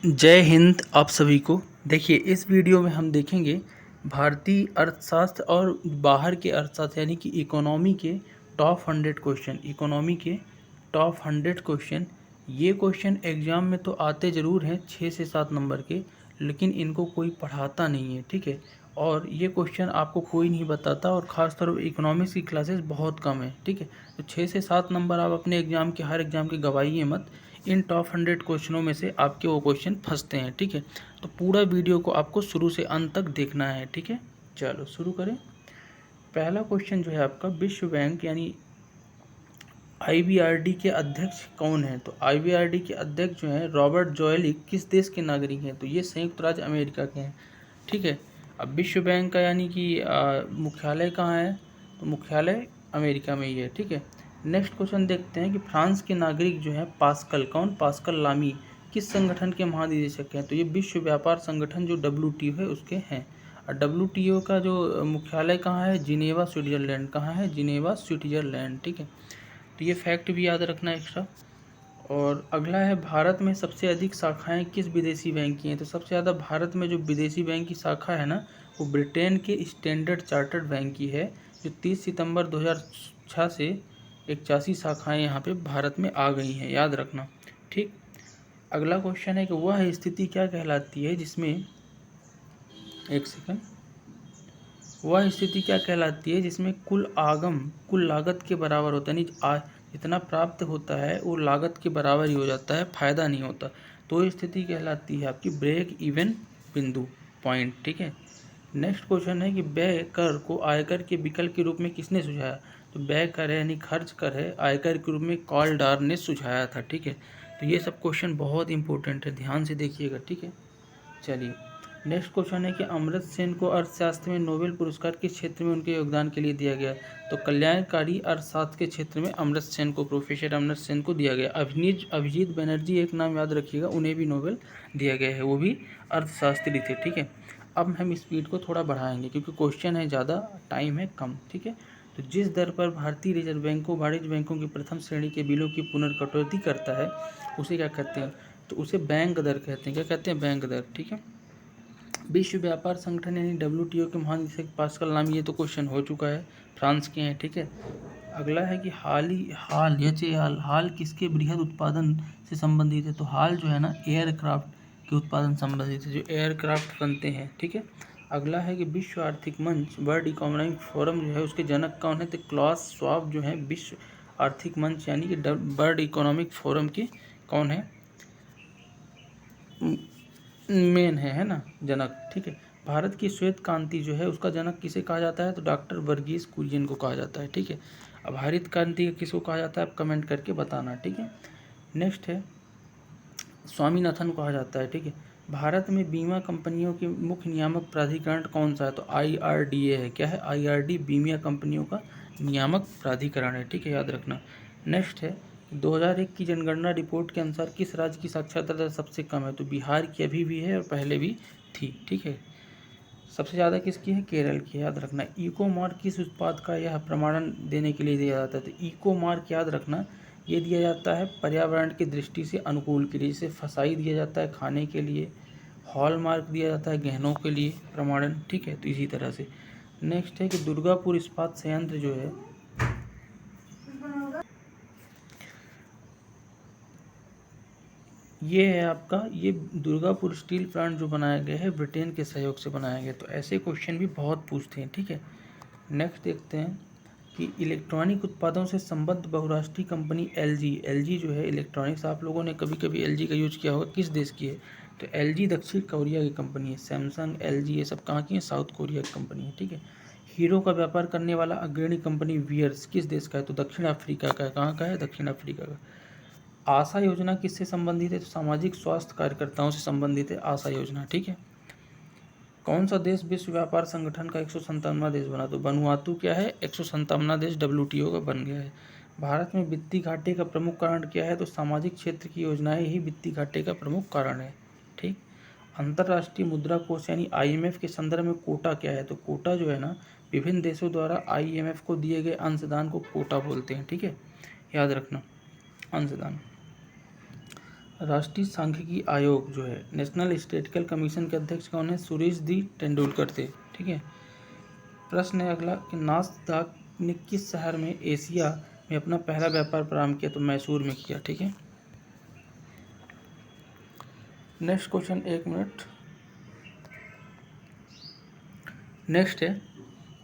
जय हिंद आप सभी को। देखिए इस वीडियो में हम देखेंगे भारतीय अर्थशास्त्र और बाहर के अर्थशास्त्र यानी कि इकोनॉमी के टॉप 100 क्वेश्चन। इकोनॉमी के टॉप 100 क्वेश्चन। ये क्वेश्चन एग्ज़ाम में तो आते ज़रूर हैं 6 से 7 नंबर के, लेकिन इनको कोई पढ़ाता नहीं है, ठीक है। और ये क्वेश्चन आपको कोई नहीं बताता और ख़ासतौर पर इकोनॉमिक्स की क्लासेस बहुत कम है, ठीक है। तो 6 से 7 नंबर आप अपने एग्ज़ाम के हर एग्ज़ाम के गवाइए मत। इन टॉप 100 क्वेश्चनों में से आपके वो क्वेश्चन फंसते हैं, ठीक है। तो पूरा वीडियो को आपको शुरू से अंत तक देखना है, ठीक है। चलो शुरू करें। पहला क्वेश्चन जो है आपका, विश्व बैंक यानी IBRD के अध्यक्ष कौन है? तो IBRD के अध्यक्ष जो हैं रॉबर्ट जोएलिक किस देश के नागरिक हैं? तो ये संयुक्त राज्य अमेरिका के हैं, ठीक है। अब विश्व बैंक का यानी कि मुख्यालय कहाँ है? तो मुख्यालय अमेरिका में ही है, ठीक है। नेक्स्ट क्वेश्चन देखते हैं कि फ्रांस के नागरिक जो है पास्कल, कौन? पास्कल लामी किस संगठन के महानिदेशक हैं? तो ये विश्व व्यापार संगठन जो WTO है उसके हैं। और WTO का जो मुख्यालय कहाँ है? Geneva Switzerland. कहाँ है? जिनेवा स्विट्जरलैंड, ठीक है। तो ये फैक्ट भी याद रखना एक्स्ट्रा। और अगला है, भारत में सबसे अधिक शाखाएं किस विदेशी बैंक की हैं? तो सबसे ज़्यादा भारत में जो विदेशी बैंक की शाखा है ना, वो ब्रिटेन के स्टैंडर्ड चार्टर्ड बैंक की है, जो 30 सितंबर 2006 से 81 शाखाएं यहाँ पे भारत में आ गई हैं, याद रखना, ठीक। अगला क्वेश्चन है कि वह स्थिति क्या कहलाती है जिसमें, एक सेकंड, वह स्थिति क्या कहलाती है जिसमें कुल लागत के बराबर होता है, यानी जितना प्राप्त होता है वो लागत के बराबर ही हो जाता है, फायदा नहीं होता। तो ये स्थिति कहलाती है आपकी ब्रेक इवन बिंदु, पॉइंट, ठीक है। नेक्स्ट क्वेश्चन है कि व्यय कर को आयकर के विकल्प के रूप में किसने सुझाया? तो व्यय कर है यानी खर्च कर है, आयकर के रूप में कार्ल डार ने सुझाया था, ठीक है। तो ये सब क्वेश्चन बहुत इंपॉर्टेंट है, ध्यान से देखिएगा, ठीक है। चलिए नेक्स्ट क्वेश्चन है कि अमर्त्य सेन को अर्थशास्त्र में नोबेल पुरस्कार किस क्षेत्र में उनके योगदान के लिए दिया गया? तो कल्याणकारी अर्थशास्त्र के क्षेत्र में अमर्त्य सेन को, प्रोफेसर अमर्त्य सेन को दिया गया। अभिजीत बनर्जी एक नाम याद रखिएगा, उन्हें भी नोबेल दिया गया है, वो भी अर्थशास्त्री थे, ठीक है। अब हम स्पीड को थोड़ा बढ़ाएंगे क्योंकि क्वेश्चन है ज़्यादा, टाइम है कम, ठीक है। तो जिस दर पर भारतीय रिजर्व बैंक को वाणिज्य बैंकों की प्रथम श्रेणी के बिलों की पुनर्कटौती करता है उसे क्या कहते हैं? तो उसे बैंक दर कहते हैं। क्या कहते हैं? बैंक दर, ठीक है। विश्व व्यापार संगठन यानी WTO के महानिदेशक पास्कल नामी, ये तो क्वेश्चन हो चुका है, फ्रांस के हैं, ठीक है। अगला है कि हाल किसके बृहद उत्पादन से संबंधित है? तो हाल जो है ना एयरक्राफ्ट के उत्पादन संबंधित है, जो एयरक्राफ्ट बनते हैं, ठीक है। अगला है कि विश्व आर्थिक मंच वर्ल्ड इकोनॉमिक फोरम जो है उसके जनक कौन है? तो क्लास श्वाब जो है विश्व आर्थिक मंच यानी कि वर्ल्ड इकोनॉमिक फोरम के कौन है? मेन है ना, जनक, ठीक है। भारत की श्वेत क्रांति जो है उसका जनक किसे कहा जाता है? तो डॉक्टर वर्गीस कुरियन को कहा जाता है, ठीक है। अब हरित क्रांति किसको कहा जाता है? आप कमेंट करके बताना, ठीक है। नेक्स्ट है, स्वामीनाथन कहा जाता है, ठीक है। भारत में बीमा कंपनियों के मुख्य नियामक प्राधिकरण कौन सा है? तो IRDA है। क्या है? IRD बीमा कंपनियों का नियामक प्राधिकरण है, ठीक है, याद रखना। नेक्स्ट है, 2001 की जनगणना रिपोर्ट के अनुसार किस राज्य की साक्षरता दर सबसे कम है? तो बिहार की अभी भी है और पहले भी थी, ठीक है। सबसे ज़्यादा किसकी है? केरल की, याद रखना। इको मार्क किस उत्पाद का यह प्रमाणन देने के लिए दिया जाता है? तो इको मार्क याद रखना, ये दिया जाता है पर्यावरण की दृष्टि से अनुकूल के लिए, जैसे फसाई दिया जाता है खाने के लिए, हॉल मार्क दिया जाता है गहनों के लिए प्रमाणन, ठीक है। तो इसी तरह से नेक्स्ट है कि दुर्गापुर इस्पात संयंत्र जो है, ये है आपका, ये दुर्गापुर स्टील प्लांट जो बनाया गया है ब्रिटेन के सहयोग से बनाया गया। तो ऐसे क्वेश्चन भी बहुत पूछते हैं, ठीक है। नेक्स्ट देखते हैं कि इलेक्ट्रॉनिक उत्पादों से संबद्ध बहुराष्ट्रीय कंपनी LG जो है इलेक्ट्रॉनिक्स, आप लोगों ने कभी कभी LG का यूज किया होगा, किस देश की है? तो LG दक्षिण कोरिया की कंपनी है। सैमसंग, LG ये सब कहाँ की है? साउथ कोरिया की कंपनी है, ठीक है। हीरो का व्यापार करने वाला अग्रणी कंपनी वियर्स किस देश का है? तो दक्षिण अफ्रीका का है। कहाँ का है? दक्षिण अफ्रीका का। आशा योजना किससे संबंधित है? तो सामाजिक स्वास्थ्य कार्यकर्ताओं से संबंधित है आशा योजना, ठीक है। कौन सा देश विश्व व्यापार संगठन का 157वां देश बना? तो वनुआतु क्या है? 157वां देश WTO का बन गया है। भारत में वित्तीय घाटे का प्रमुख कारण क्या है? तो सामाजिक क्षेत्र की योजनाएं ही वित्तीय घाटे का प्रमुख कारण है, ठीक। अंतर्राष्ट्रीय मुद्रा कोष यानी IMF के संदर्भ में कोटा क्या है? तो कोटा जो है ना, विभिन्न देशों द्वारा IMF को दिए गए अंशदान को कोटा बोलते हैं, ठीक है, याद रखना, अंशदान। राष्ट्रीय सांख्यिकी आयोग जो है, नेशनल स्टैटिस्टिकल कमीशन के अध्यक्ष कौन है? सुरेश दी तेंदुलकर थे। ठीक है। प्रश्न है अगला कि नास्दाक ने किस शहर में एशिया में अपना पहला व्यापार प्रारंभ किया? तो मैसूर में किया। ठीक है। Next question, 1 minute. नेक्स्ट है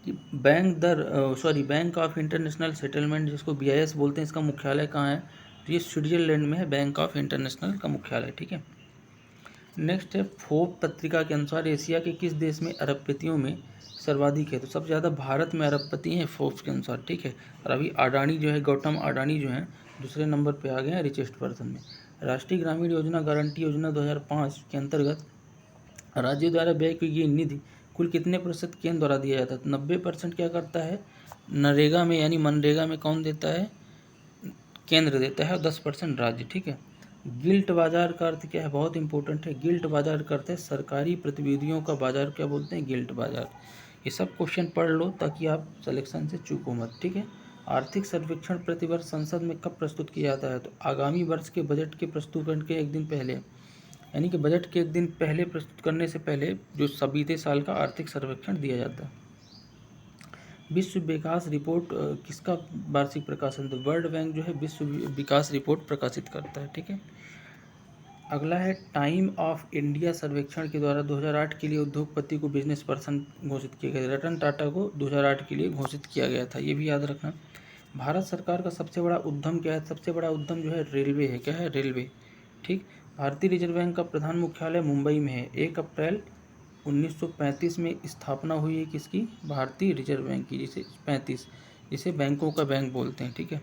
कि बैंक ऑफ इंटरनेशनल सेटलमेंट, जिसको BIS बोलते हैं, इसका मुख्यालय कहाँ है? तो ये स्विट्जरलैंड में है, बैंक ऑफ इंटरनेशनल का मुख्यालय। ठीक है। नेक्स्ट है, फोर्ब पत्रिका के अनुसार एशिया के किस देश में अरबपतियों में सर्वाधिक है? तो सबसे ज़्यादा भारत में अरबपति हैं फोर्ब्स के अनुसार। ठीक है। और अभी अडानी जो है, गौतम अडानी जो है, दूसरे नंबर पे आ गए हैं रिचेस्ट पर्सन में। राष्ट्रीय ग्रामीण योजना गारंटी योजना 2005 के अंतर्गत राज्य द्वारा व्यय की गई निधि कुल कितने प्रतिशत केंद्र द्वारा दिया जाता है? तो 90% क्या करता है नरेगा में, यानी मनरेगा में कौन देता है? केंद्र देता है, और 10% राज्य। ठीक है। गिल्ट बाजार का अर्थ क्या है? बहुत इंपॉर्टेंट है। गिल्ट बाजार का अर्थ है सरकारी प्रतिनिधियों का बाजार। क्या बोलते हैं? गिल्ट बाजार। ये सब क्वेश्चन पढ़ लो ताकि आप सिलेक्शन से चूको मत। ठीक है। आर्थिक सर्वेक्षण प्रतिवर्ष संसद में कब प्रस्तुत किया जाता है? तो आगामी वर्ष के बजट के प्रस्तुतिकरण के एक दिन पहले, यानी कि बजट के एक दिन पहले प्रस्तुत करने से पहले जो बीते साल का आर्थिक सर्वेक्षण दिया जाता है। विश्व विकास रिपोर्ट किसका वार्षिक प्रकाशन? तो वर्ल्ड बैंक जो है विश्व विकास रिपोर्ट प्रकाशित करता है। ठीक है। अगला है, टाइम ऑफ इंडिया सर्वेक्षण के द्वारा 2008 के लिए उद्योगपति को बिजनेस पर्सन घोषित किया गया। रतन टाटा को 2008 के लिए घोषित किया गया था, ये भी याद रखना। भारत सरकार का सबसे बड़ा उद्यम क्या है? सबसे बड़ा उद्यम जो है रेलवे है। क्या है? रेलवे। ठीक। भारतीय रिजर्व बैंक का प्रधान मुख्यालय मुंबई में है। 1 अप्रैल 1935 में स्थापना हुई है किसकी? भारतीय रिजर्व बैंक की, जिसे बैंकों का बैंक बोलते हैं। ठीक है।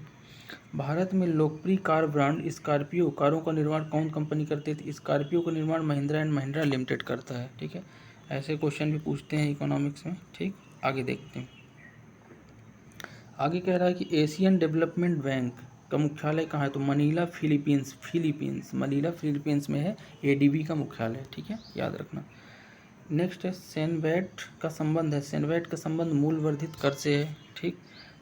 भारत में लोकप्रिय कार ब्रांड स्कॉर्पियो कारों का निर्माण कौन कंपनी करती थी? स्कॉर्पियो का निर्माण महिंद्रा एंड महिंद्रा लिमिटेड करता है। ठीक है। ऐसे क्वेश्चन भी पूछते हैं इकोनॉमिक्स में। ठीक। आगे देखते हैं। आगे कह रहा है कि एशियन डेवलपमेंट बैंक का मुख्यालय कहाँ है? तो मनीला फिलीपींस मनीला फिलीपींस में है ADB का मुख्यालय। ठीक है, याद रखना। नेक्स्ट है, सेनवेट का संबंध मूल वर्धित कर से है। ठीक।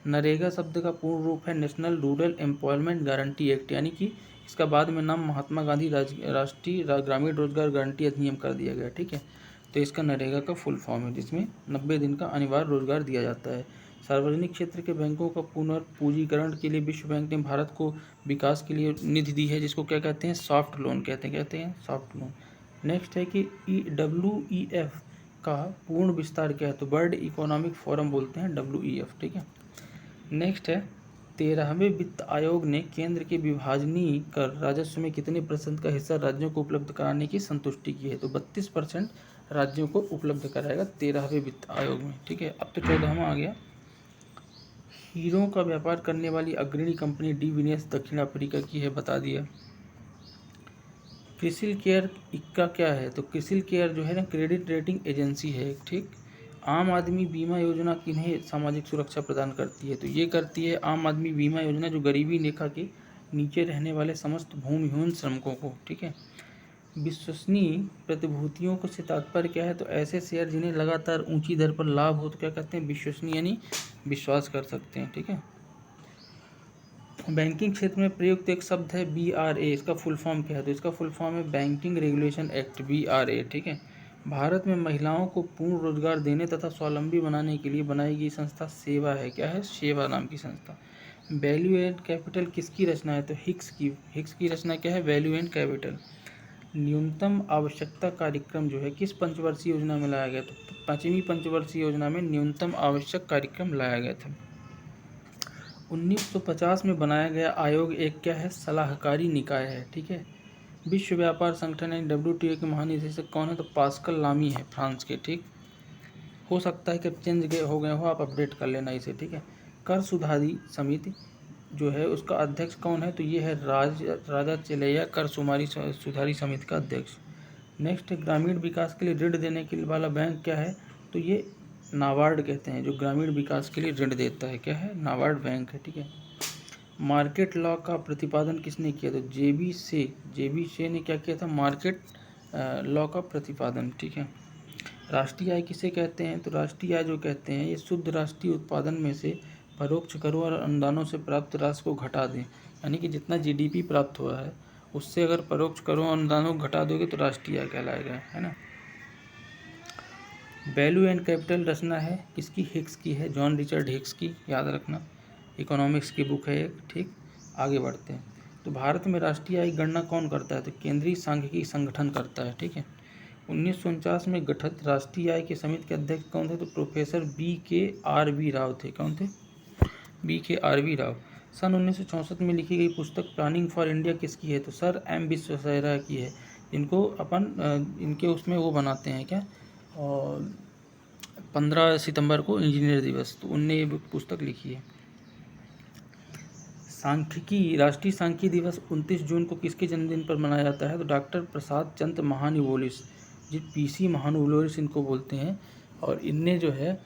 नरेगा शब्द का पूर्ण रूप है national rural employment guarantee act, यानी कि इसका बाद में नाम महात्मा गांधी राष्ट्रीय ग्रामीण रोजगार गारंटी अधिनियम कर दिया गया। ठीक है। तो इसका नरेगा का फुल फॉर्म है, जिसमें 90 दिन का अनिवार्य रोजगार दिया जाता है। सार्वजनिक क्षेत्र के बैंकों का पुनर्पूंजीकरण के लिए विश्व बैंक ने भारत को विकास के लिए निधि दी है, जिसको क्या कहते हैं? सॉफ्ट लोन कहते हैं सॉफ्ट लोन। नेक्स्ट है कि WEF का पूर्ण विस्तार क्या है? तो वर्ल्ड इकोनॉमिक फोरम बोलते हैं WEF। ठीक है। नेक्स्ट है, 13वें वित्त आयोग ने केंद्र के विभाजनी कर राजस्व में कितने % का हिस्सा राज्यों को उपलब्ध कराने की संतुष्टि की है? तो 32% राज्यों को उपलब्ध कराएगा 13वें वित्त आयोग में। ठीक है। अब तो 14वां आ गया। हीरो का व्यापार करने वाली अग्रणी कंपनी डी विनेस दक्षिण अफ्रीका की है, बता दिया। क्रिसिल केयर का क्या है? तो क्रिसिल केयर जो है ना, क्रेडिट रेटिंग एजेंसी है एक। ठीक। आम आदमी बीमा योजना किन्हें सामाजिक सुरक्षा प्रदान करती है? तो ये करती है आम आदमी बीमा योजना जो गरीबी रेखा के नीचे रहने वाले समस्त भूमिहीन श्रमिकों को। ठीक है। विश्वसनीय प्रतिभूतियों को से तात्पर्य क्या है? तो ऐसे शेयर जिन्हें लगातार ऊंची दर पर लाभ हो, तो क्या कहते हैं? विश्वसनीय, यानी विश्वास कर सकते हैं। ठीक है। बैंकिंग क्षेत्र में प्रयुक्त एक शब्द है BRA, इसका फुल फॉर्म क्या है? तो इसका फुल फॉर्म है बैंकिंग रेगुलेशन एक्ट, BRA। ठीक है। भारत में महिलाओं को पूर्ण रोजगार देने तथा स्वावलंबी बनाने के लिए बनाई गई संस्था सेवा है। क्या है? सेवा नाम की संस्था। वैल्यू एंड कैपिटल किसकी रचना है? तो हिक्स की रचना क्या है? Value and capital. न्यूनतम आवश्यकता कार्यक्रम जो है किस पंचवर्षीय योजना में लाया गया? तो 5वीं पंचवर्षीय योजना में न्यूनतम आवश्यक कार्यक्रम लाया गया था। 1950 में बनाया गया आयोग एक क्या है? सलाहकारी निकाय है। ठीक है। विश्व व्यापार संगठन यानी WTO के महानिदेशक कौन है? तो पास्कल लामी है, फ्रांस के। ठीक। हो सकता है कि चेंज हो गए हो, आप अपडेट कर लेना इसे। ठीक है। कर सुधारी समिति जो है उसका अध्यक्ष कौन है? तो ये है राजा चेलैया कर सुधारी समिति का अध्यक्ष। नेक्स्ट, ग्रामीण विकास के लिए ऋण देने के वाला बैंक क्या है? तो ये नाबार्ड कहते हैं, जो ग्रामीण विकास के लिए ऋण देता है। क्या है? नाबार्ड बैंक है। ठीक है। मार्केट लॉ का प्रतिपादन किसने किया? तो JB से ने क्या किया था? मार्केट लॉ का प्रतिपादन। ठीक है। राष्ट्रीय आय किसे कहते हैं? तो राष्ट्रीय आय जो कहते हैं, ये शुद्ध राष्ट्रीय उत्पादन में से परोक्ष करों और अनुदानों से प्राप्त राशि को घटा दें, यानी कि जितना GDP प्राप्त हुआ है उससे अगर परोक्ष करों और अनुदानों को घटा दोगे तो राष्ट्रीय आय कहलाएगा, है ना। वैल्यू एंड कैपिटल रचना है किसकी, हिक्स की है, जॉन रिचर्ड हिक्स की, याद रखना, इकोनॉमिक्स की बुक है एक, ठीक। आगे बढ़ते हैं। तो भारत में राष्ट्रीय आय की गणना कौन करता है, तो केंद्रीय सांख्यिकी संगठन करता है, ठीक है। 1949 में गठित राष्ट्रीय आय की समिति के अध्यक्ष कौन थे, तो प्रोफेसर BKRV राव थे। कौन थे, BKRV राव। सन 1964 में लिखी गई पुस्तक प्लानिंग फॉर इंडिया किसकी है, तो सर M विश्वेश्वरैया की है, जिनको अपन इनके उसमें वो बनाते हैं क्या, और 15 सितंबर को इंजीनियर दिवस, तो उनने ये पुस्तक लिखी है। सांख्यिकी, राष्ट्रीय सांख्यिकी दिवस 29 जून को किसके जन्मदिन पर मनाया जाता है, तो डॉक्टर प्रसाद चंद्र महानुवोलिस, जी PC महानुवोलिस इनको बोलते हैं। और इनने जो है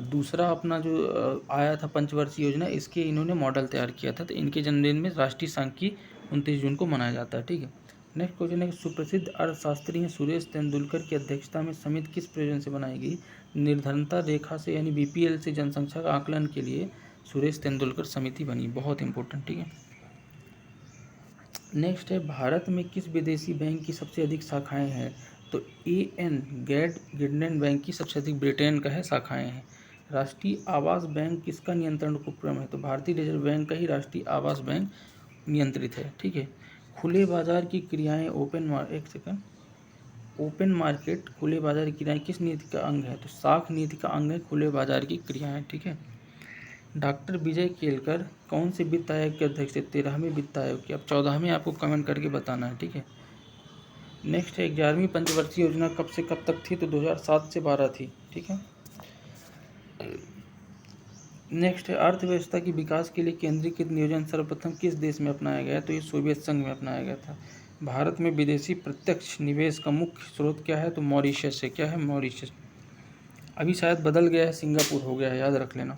दूसरा अपना जो आया था पंचवर्षीय योजना, इसके इन्होंने मॉडल तैयार किया था। तो इनके जन्मदिन में राष्ट्रीय सांख्यिकी 29 जून को मनाया जाता है, ठीक है। नेक्स्ट क्वेश्चन है, सुप्रसिद्ध अर्थशास्त्री हैं सुरेश तेंदुलकर की अध्यक्षता में समिति किस प्रयोजन से बनाई गई, निर्धनता रेखा से यानी BPL से जनसंख्या का आकलन के लिए सुरेश तेंदुलकर समिति बनी, बहुत इंपॉर्टेंट, ठीक है। नेक्स्ट है, भारत में किस विदेशी बैंक की सबसे अधिक शाखाएं हैं, तो AN गेट गिल्डन बैंक की सबसे अधिक ब्रिटेन का है शाखाएं हैं। राष्ट्रीय आवास बैंक किसका नियंत्रण उपक्रम है, तो भारतीय रिजर्व बैंक का ही राष्ट्रीय आवास बैंक नियंत्रित है, ठीक है। खुले बाजार की क्रियाएं ओपन मार्केट खुले बाजार की क्रियाएं किस नीति का अंग है, तो साख नीति का अंग है खुले बाजार की क्रियाएं, ठीक है। डॉक्टर विजय केलकर कौन से वित्त आयोग के अध्यक्ष थे, 13वें वित्त आयोग के। अब 14वें आपको कमेंट करके बताना है, ठीक है। नेक्स्ट है, 11वीं पंचवर्षीय योजना कब से कब तक थी, तो 2007 से 12 थी, ठीक है। नेक्स्ट है, अर्थव्यवस्था की विकास के लिए केंद्रीकृत नियोजन सर्वप्रथम किस देश में अपनाया गया, तो ये सोवियत संघ में अपनाया गया था। भारत में विदेशी प्रत्यक्ष निवेश का मुख्य स्रोत क्या है, तो मॉरिशस है। क्या है, मॉरिशस। अभी शायद बदल गया है, सिंगापुर हो गया है, याद रख लेना।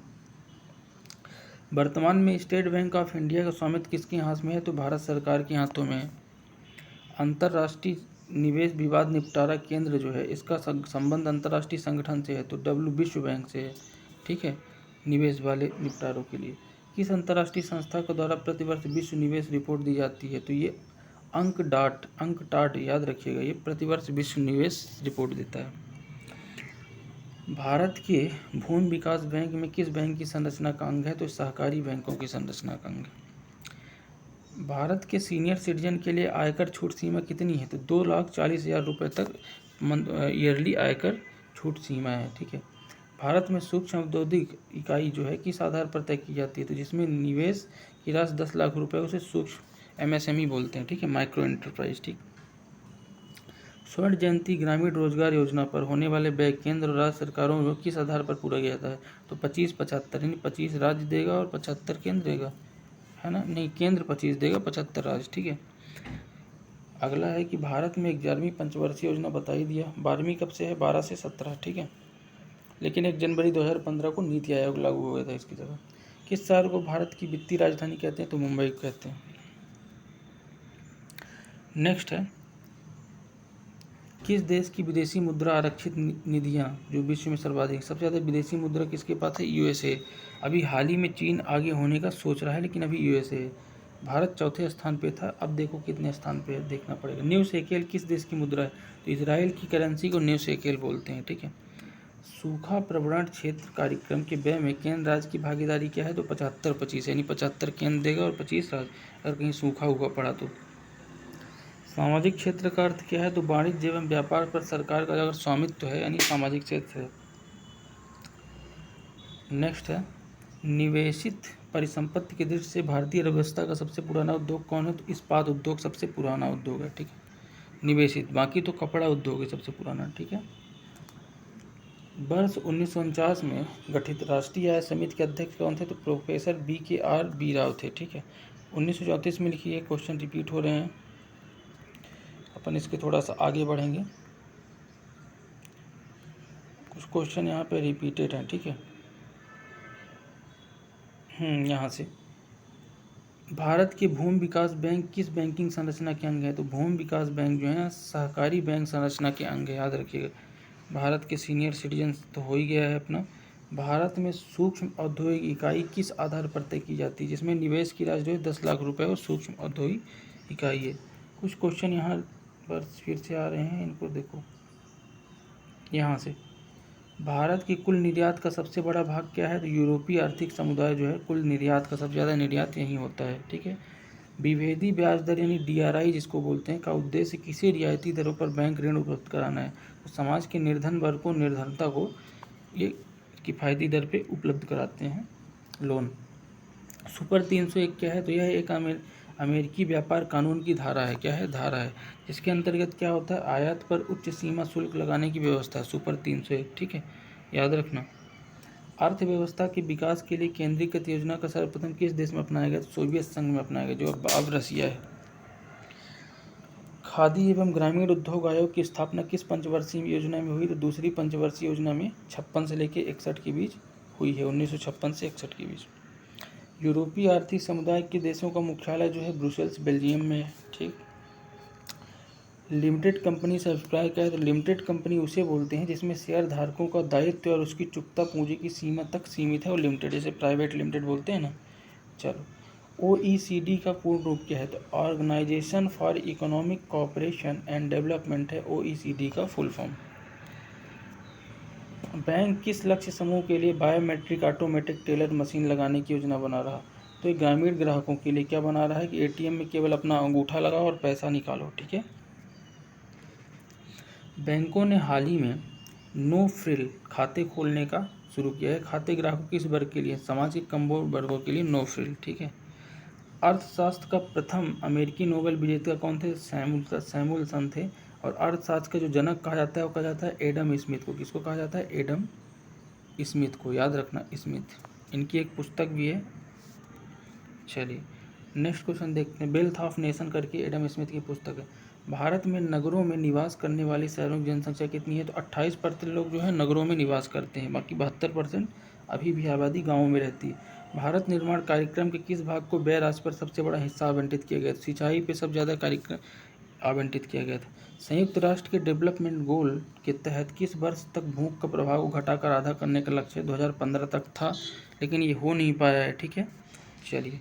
वर्तमान में स्टेट बैंक ऑफ इंडिया का स्वामित्व किसके हाथ में है, तो भारत सरकार के हाथों में है। अंतर्राष्ट्रीय निवेश विवाद निपटारा केंद्र जो है, इसका संबंध अंतर्राष्ट्रीय संगठन से है, तो विश्व बैंक से है, ठीक है, निवेश वाले निपटारों के लिए। किस अंतर्राष्ट्रीय संस्था के द्वारा प्रतिवर्ष विश्व निवेश रिपोर्ट दी जाती है, तो ये अंकटाड याद रखिएगा, ये प्रतिवर्ष विश्व निवेश रिपोर्ट देता है। भारत के भूमि विकास बैंक में किस बैंक की संरचना का अंग है, तो सहकारी बैंकों की संरचना का अंग है। भारत के सीनियर सिटीजन के लिए आयकर छूट सीमा कितनी है, तो 2,40,000 रुपये तक ईयरली आयकर छूट सीमा है, ठीक है। भारत में सूक्ष्म औद्योगिक इकाई जो है किस आधार पर तय की जाती है, तो जिसमें निवेश की राशि 10 लाख रुपये, उसे सूक्ष्म MSME बोलते हैं, ठीक है, माइक्रो एंटरप्राइज, ठीक। स्वर्ण जयंती ग्रामीण रोजगार योजना पर होने वाले व्यय केंद्र और राज्य सरकारों को किस आधार पर पूरा किया जाता है, तो 25-75, यानी 25 राज्य देगा और 75 केंद्र देगा, है ना, नहीं, केंद्र 25 देगा, 75 राज्य, ठीक है। अगला है कि भारत में 11वीं पंचवर्षीय योजना बता ही दिया। 12वीं कब से है, 12 से 17, ठीक है। लेकिन 1 जनवरी 2015 को नीति आयोग लागू हो गया था इसकी जगह। किस शहर को भारत की वित्तीय राजधानी कहते हैं, तो मुंबई को कहते हैं। नेक्स्ट है, किस देश की विदेशी मुद्रा आरक्षित निधियां जो विश्व में सर्वाधिक, सबसे ज़्यादा विदेशी मुद्रा किसके पास है, USA। अभी हाल ही में चीन आगे होने का सोच रहा है, लेकिन अभी USA है। भारत चौथे स्थान पे था, अब देखो कितने स्थान पे है, देखना पड़ेगा। न्यू शेकेल किस देश की मुद्रा है, तो इजराइल की करेंसी को न्यू शेकेल बोलते हैं, ठीक है। सूखा प्रवण क्षेत्र कार्यक्रम के व्यय में केंद्र राज्य की भागीदारी क्या है, तो 75-25, यानी 75 केंद्र देगा और 25 राज्य, अगर कहीं सूखा हुआ पड़ा तो। सामाजिक क्षेत्र का अर्थ क्या है, तो वाणिज्य एवं व्यापार पर सरकार का अगर स्वामित्व है, यानी सामाजिक क्षेत्र है। नेक्स्ट है, निवेशित परिसंपत्ति की दृष्टि से भारतीय अर्थव्यवस्था का सबसे पुराना उद्योग कौन है, तो इस्पात उद्योग सबसे पुराना उद्योग है, ठीक है, निवेशित। बाकी तो कपड़ा उद्योग है सबसे पुराना, ठीक है। वर्ष 1949 में गठित राष्ट्रीय आय समिति के अध्यक्ष कौन थे, तो प्रोफेसर BKRV राव थे, ठीक है। 1934 में लिखी है, क्वेश्चन रिपीट हो रहे हैं, अपन इसके थोड़ा सा आगे बढ़ेंगे, कुछ क्वेश्चन यहाँ पे रिपीटेड हैं, ठीक है। यहाँ से, भारत के भूमि विकास बैंक किस बैंकिंग संरचना के अंग है, तो भूमि विकास बैंक जो है ना सहकारी बैंक संरचना के अंग है, याद रखिएगा। भारत के सीनियर सिटीजन तो हो ही गया है अपना। भारत में सूक्ष्म औद्योगिक इकाई किस आधार पर तय की जाती है, जिसमें निवेश की राशि जो है 10 लाख रुपये और सूक्ष्म औद्योगिक इकाई है। कुछ क्वेश्चन यहाँ पर फिर से आ रहे हैं, इनको देखो। यहाँ से भारत की कुल निर्यात का सबसे बड़ा भाग क्या है, तो यूरोपीय आर्थिक समुदाय जो है कुल निर्यात का सबसे ज़्यादा निर्यात यहीं होता है, ठीक है। विभेदी ब्याज दर यानी DRI जिसको बोलते हैं, का उद्देश्य किसी रियायती दरों पर बैंक ऋण उपलब्ध कराना है। तो समाज के निर्धन वर्ग को, निर्धनता को ये किफ़ायती दर पे उपलब्ध कराते हैं लोन। सुपर 301 क्या है, तो यह एक अमेरिकी व्यापार कानून की धारा है। क्या है, धारा है, जिसके अंतर्गत क्या होता है, आयात पर उच्च सीमा शुल्क लगाने की व्यवस्था है, सुपर 301, ठीक है, याद रखना। अर्थव्यवस्था के विकास के लिए केंद्रीकृत योजना का सर्वप्रथम किस देश में अपनाया गया, तो सोवियत संघ में अपनाया गया, जो अब रसिया है। खादी एवं ग्रामीण उद्योग आयोग की स्थापना किस पंचवर्षीय योजना में हुई, तो दूसरी पंचवर्षीय योजना में 56 से लेकर 61 के बीच हुई है, 1956 से 61 के बीच। यूरोपीय आर्थिक समुदाय के देशों का मुख्यालय जो है ब्रुसेल्स, बेल्जियम में है, ठीक। लिमिटेड कंपनी से अभिप्राय क्या है, तो लिमिटेड कंपनी उसे बोलते हैं जिसमें शेयर धारकों का दायित्व और उसकी चुकता पूंजी की सीमा तक सीमित है, और लिमिटेड, जैसे प्राइवेट लिमिटेड बोलते हैं ना। चलो, OECD का पूर्ण रूप क्या है, तो organisation for economic cooperation and development है OECD का फुल फॉर्म। बैंक किस लक्ष्य समूह के लिए बायोमेट्रिक ऑटोमेटिक टेलर मशीन लगाने की योजना बना रहा, तो एक ग्रामीण ग्राहकों के लिए क्या बना रहा है कि ATM में केवल अपना अंगूठा लगाओ और पैसा निकालो, ठीक है। बैंकों ने हाल ही में नो फ्रिल खाते खोलने का शुरू किया है। खाते ग्राहकों किस वर्ग के लिए, समाज के कमजोर वर्गों के लिए नो फ्रिल, ठीक है। अर्थशास्त्र का प्रथम अमेरिकी नोबेल विजेता कौन थे, सैमुअलसन थे। और अर्थशास्त्र का जो जनक कहा जाता है वो कहा जाता है एडम स्मिथ को। किसको कहा जाता है, एडम स्मिथ को, याद रखना, स्मिथ। इनकी एक पुस्तक भी है। चलिए नेक्स्ट क्वेश्चन देखते हैं। वेल्थ ऑफ नेशन करके एडम स्मिथ की पुस्तक है। भारत में नगरों में निवास करने वाली शहरों की जनसंख्या कितनी है, तो 28% लोग जो है नगरों में निवास करते हैं, बाकी 72% अभी भी आबादी गाँवों में रहती है। भारत निर्माण कार्यक्रम के किस भाग को व्यय राशि पर सबसे बड़ा हिस्सा आवंटित किया गया, सिंचाई पे सबसे ज़्यादा कार्यक्रम आवंटित किया गया था। संयुक्त राष्ट्र के डेवलपमेंट गोल के तहत किस वर्ष तक भूख का प्रभाव को घटाकर आधा करने का लक्ष्य 2015 तक था, लेकिन ये हो नहीं पाया है, ठीक है। चलिए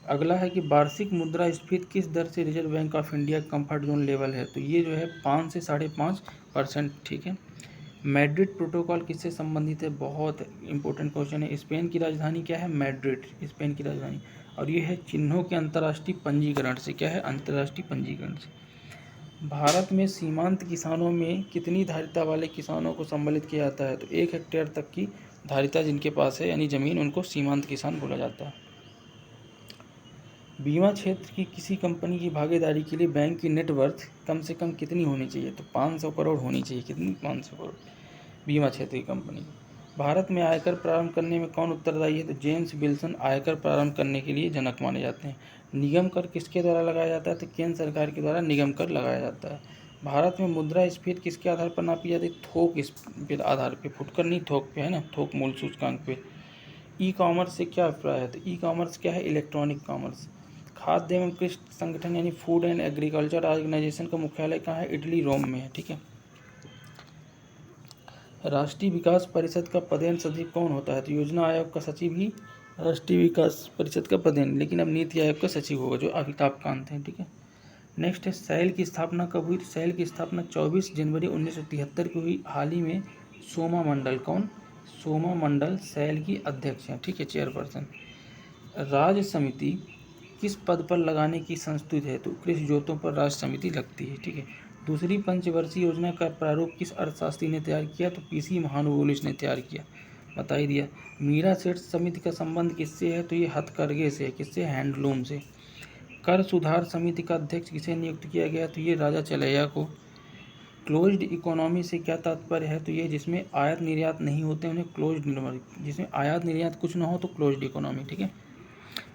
अगला है कि वार्षिक मुद्रास्फीति किस दर से reserve bank of India comfort zone level है, तो ये जो है 5 से 5.5%, ठीक है। मैड्रिड प्रोटोकॉल किससे संबंधित है, बहुत इंपॉर्टेंट क्वेश्चन है। स्पेन की राजधानी क्या है, मैड्रिड, स्पेन की राजधानी। और ये है चिन्हों के अंतर्राष्ट्रीय पंजीकरण से, क्या है, अंतर्राष्ट्रीय पंजीकरण से। भारत में सीमांत किसानों में कितनी धारिता वाले किसानों को सम्मिलित किया जाता है, तो 1 हेक्टेयर तक की धारिता जिनके पास है यानी ज़मीन, उनको सीमांत किसान बोला जाता है। बीमा क्षेत्र की किसी कंपनी की भागीदारी के लिए बैंक की नेटवर्थ कम से कम कितनी होनी चाहिए, तो 500 करोड़ होनी चाहिए। कितनी, 500 करोड़ बीमा क्षेत्र की कंपनी। भारत में आयकर प्रारंभ करने में कौन उत्तरदायी है, तो जेम्स विल्सन आयकर प्रारंभ करने के लिए जनक माने जाते हैं। निगम कर किसके द्वारा लगाया जाता है, तो केंद्र सरकार के द्वारा निगम कर लगाया जाता है। भारत में मुद्रास्फीति किसके आधार पर नापी जाती है, थोक इस आधार पर, फुटकर नहीं, थोक पे है ना, थोक मूल्य सूचकांक पे। ई कॉमर्स से क्या अभिप्राय है, तो ई कॉमर्स क्या है, इलेक्ट्रॉनिक कॉमर्स। खाद्य एवं कृषि संगठन यानी फूड एंड एग्रीकल्चर ऑर्गेनाइजेशन का मुख्यालय कहाँ है, इटली, रोम में है, ठीक है। राष्ट्रीय विकास परिषद का पदेन सचिव कौन होता है, तो योजना आयोग का सचिव ही राष्ट्रीय विकास परिषद का पदेन, लेकिन अब नीति आयोग का सचिव होगा, जो अमिताभ कांत हैं, ठीक है। नेक्स्ट है सेल की स्थापना कब हुई, तो सेल की स्थापना 24 जनवरी 1973 को हुई। हाल ही में सोमा मंडल, कौन, सोमा मंडल सेल की अध्यक्ष हैं, ठीक है, चेयरपर्सन। राज्य समिति किस पद पर लगाने की संस्तुत है, तो कृषि जोतों पर राज्य समिति लगती है, ठीक है। दूसरी पंचवर्षीय योजना का प्रारूप किस अर्थशास्त्री ने तैयार किया, तो PC महानुबोलिस ने तैयार किया, बता ही दिया। मीरा सेठ समिति का संबंध किससे है, तो ये हथकरघे से है, किससे, हैंडलूम से। कर सुधार समिति का अध्यक्ष किसे नियुक्त किया गया, तो ये राजा चलैया को। क्लोज्ड इकोनॉमी से क्या तात्पर्य है, तो ये जिसमें आयात निर्यात नहीं होते उन्हें क्लोज्ड इकोनॉमी, जिसमें आयात निर्यात कुछ ना हो तो क्लोज्ड इकोनॉमी, ठीक है।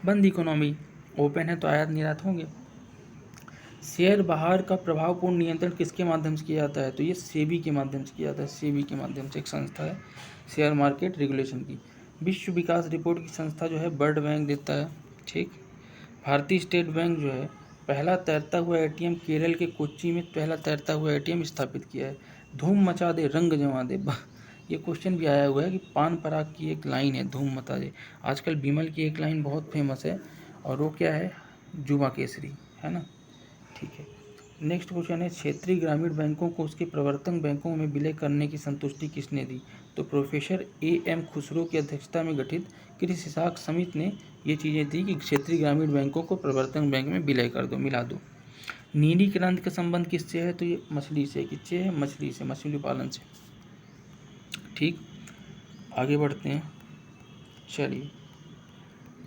बंद इकोनॉमी, ओपन है तो आयात निर्यात होंगे। शेयर बाहर का प्रभावपूर्ण नियंत्रण किसके माध्यम से किया जाता है, तो ये सेबी के माध्यम से किया जाता है। सेबी के माध्यम से एक संस्था है शेयर मार्केट रेगुलेशन की। विश्व विकास रिपोर्ट की संस्था जो है वर्ल्ड बैंक देता है, ठीक। भारतीय स्टेट बैंक जो है पहला तैरता हुआ ATM केरल के कोच्चि में पहला तैरता हुआ ATM स्थापित किया है। धूम मचा दे रंग जमा दे, ये क्वेश्चन भी आया हुआ है कि पान पराग की एक लाइन है, धूम मचा दे। आजकल विमल की एक लाइन बहुत फेमस है और वो क्या है, जुमा केसरी, है ना। ठीक है। नेक्स्ट क्वेश्चन है, क्षेत्रीय ग्रामीण बैंकों को उसके प्रवर्तक बैंकों में विलय करने की संतुष्टि किसने दी? तो प्रोफेसर A.M. खुसरो की अध्यक्षता में गठित कृषि शाख समिति ने ये चीज़ें दी कि क्षेत्रीय ग्रामीण बैंकों को प्रवर्तक बैंक में विलय कर दो, मिला दो। नीली क्रांति का संबंध किससे है? तो ये मछली से, किससे है? मछली से, मछली पालन से। ठीक, आगे बढ़ते हैं। चलिए,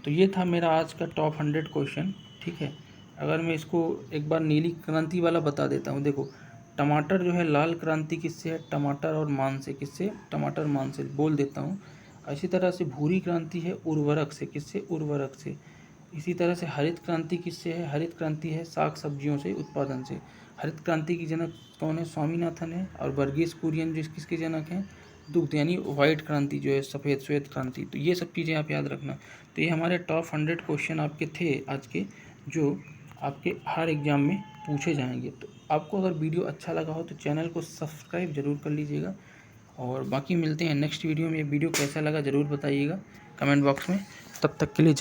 तो ये था मेरा आज का टॉप 100 क्वेश्चन। ठीक है, अगर मैं इसको एक बार नीली क्रांति वाला बता देता हूँ। देखो, टमाटर जो है लाल क्रांति किससे है? टमाटर और मान से। किससे? टमाटर मान से, बोल देता हूँ। इसी तरह से भूरी क्रांति है उर्वरक से। किससे? उर्वरक से। इसी तरह से हरित क्रांति किससे है? हरित क्रांति है साग सब्जियों से, उत्पादन से। हरित क्रांति की जनक कौन है? स्वामीनाथन है। और वर्गीस कुरियन जो किसके जनक हैं? दुग्ध, यानी वाइट क्रांति जो है, सफ़ेद श्वेत क्रांति। तो ये सब चीज़ें आप याद रखना। तो ये हमारे टॉप 100 क्वेश्चन आपके थे आज के, जो आपके हर एग्ज़ाम में पूछे जाएंगे। तो आपको अगर वीडियो अच्छा लगा हो तो चैनल को सब्सक्राइब ज़रूर कर लीजिएगा। और बाकी मिलते हैं नेक्स्ट वीडियो में। वीडियो कैसा लगा ज़रूर बताइएगा कमेंट बॉक्स में। तब तक के लिए